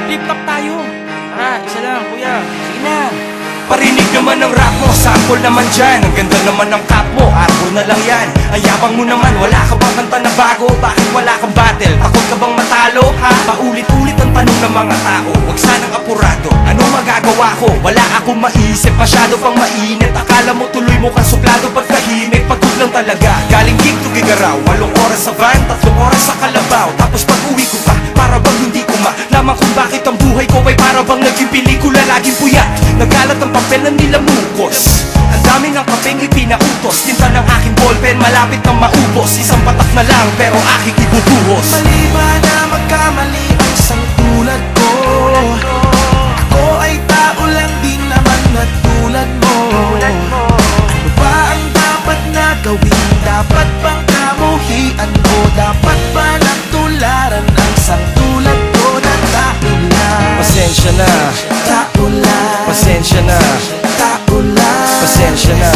Flip-flop tayo. Tara, isa lang, kuya. Sige na. Parinig naman ng rap mo, sample naman dyan. Ang ganda naman ng cap mo, arbo na lang yan. Ang yabang mo naman, wala ka bang kanta na bago? Bakit wala kang battle? Takot ka bang matalo? Ha? Paulit-ulit ang tanong ng mga tao. Huwag sanang apurado, ano magagawa ko? Wala akong maisip, masyado pang mainit. Akala mo tuloy mo kang suplado pagkahimik. Pagod lang talaga, galing gig to Gigaraw. 8 oras sa van, 3 oras sa Kalabaw. Tapos pag uwi ko pa, para bang hindi ko malaman kung bakit ang buhay ko ay para bang naging pelikula, laging puyat. Nagalat ang papel na nilamukos. Ang dami ng kapeng ipinautos. Tinta ng aking ballpen, malapit nang maubos. Isang patak na lang, pero aking ibubuhos. Mali ba na magkamali ang isang tulad ko? Ako ay tao lang din naman na tulad mo. Ano ba ang dapat na gawin? Dapat bang kamuhian ko? Dapat ba nagtularan ang isang tulad ko na tao lang? Pasensya na, Tao lang, pasensya na, tao lang, pasensya na,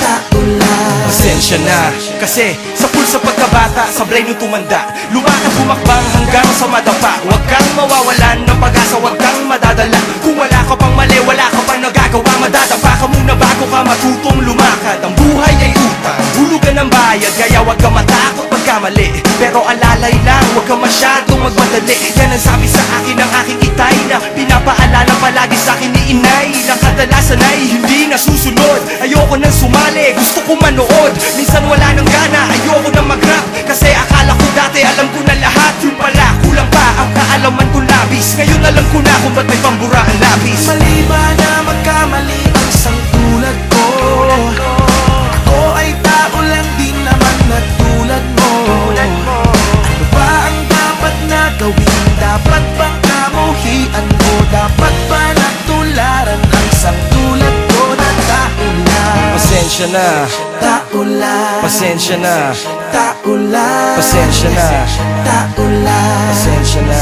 tao lang. pasensya na. Kasi sa pulsa pagkabata, sablay nung tumanda, lumakad bumakbang hanggang sa madapa. Huwag kang mawawalan ng pag-asa, huwag kang madadala. Kung wala ka pang mali, wala ka pang nagagawa, madadapa ka muna bago ka matutong lumakad. Ang buhay ay utang, hulugan ng bayad, kaya huwag ka matakot pagkamali. Pero alalay lang, huwag ka masyadong magmadali. Yan ang sabi sa akin ng aking itay, na pinapaalala palagi sa akin ni inay, na kadalasan ay hindi nasusunod. Ayoko nang sumali, gusto ko manood. Minsan wala nang gana, ayoko nang mag-rap, kasi akala ko dati alam ko na lahat. Yun pala, kulang pa ang kaalaman ko labis. Ngayon alam ko na kung ba't may pambura ang labis. Mali ba na magkamali ang isang tulad ko? Ako ay tao lang din naman na tulad mo. Ano ba ang dapat na gawin? Dapat bang kamuhian mo? Dapat ba nagtularan ang isang tulad ko na tao lang? Pasensya na, Tao lang, pasensya na, tao lang, pasensya na, tao lang. pasensya na.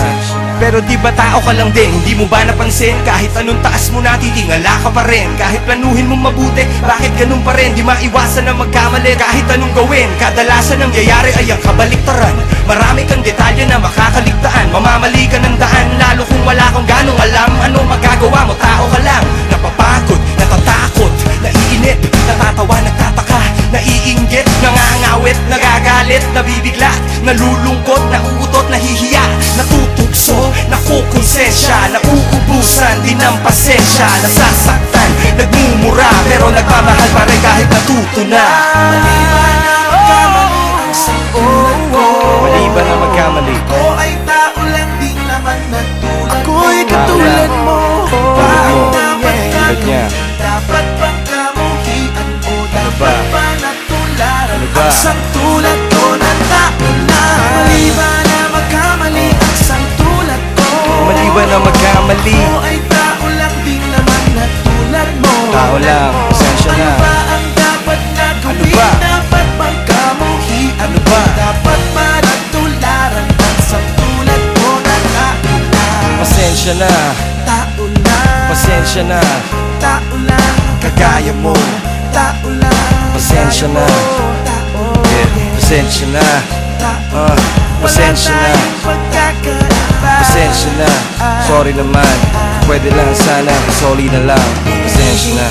Pero di ba tao ka lang din? Hindi mo ba napansin? Kahit anong taas mo na, titingala ka pa rin. Kahit planuhin mong mabuti, bakit ganun pa rin? Di maiwasan na magkamali kahit anong gawin. Kadalasan ang yayari ay ang kabaliktaran. Marami kang detalye na makakaligtaan. Mamamali ka ng daan, lalo kung wala kang ganong alam. Ano magagawa mo? Tao ka lang. Napapagod, natatakot, naiinip, natatawa, nagtataka, naiinggit, nangangawit, nagagalit, nabibigla, nalulungkot, nauutot, nahihiya, natutugso, nakukonsensya, nauubusan din ng pasensya, nasasaktan, nagmumura, pero nagmamahal pa rin kahit natuto na. Mali ba na magkamali ang isang tulad ko? Mali ba na magkamali? Ako ay tao lang din naman na tulad mo. Ako'y katulad mo. Ba ang dapat Tulad niya. gagawin? Dapat bang kamuhian o dapat ba? ba nagtularan Ano ba? ang isang tulad ko na tao lang? Mali ba na magkamali ang isang tulad ko? Mali ba na magkamali? Ako ay tao lang din naman na tulad mo. Tao lang, pasensya na. Ano ba ang dapat na Ano gawin? ba? Dapat bang kamuhian Ano ba? Dapat ba nagtularan ang isang tulad ko na tao lang? Pasensya na, Tao lang, pasensya na, tao lang, kagaya mo. tao lang, Pasensya na. tao, Yeah, pasensya na, tao. pasensya na, Wala tayong pagkakaiba. pasensya na. Sorry naman, pwede lang sana, sorry na lang. Pasensya na.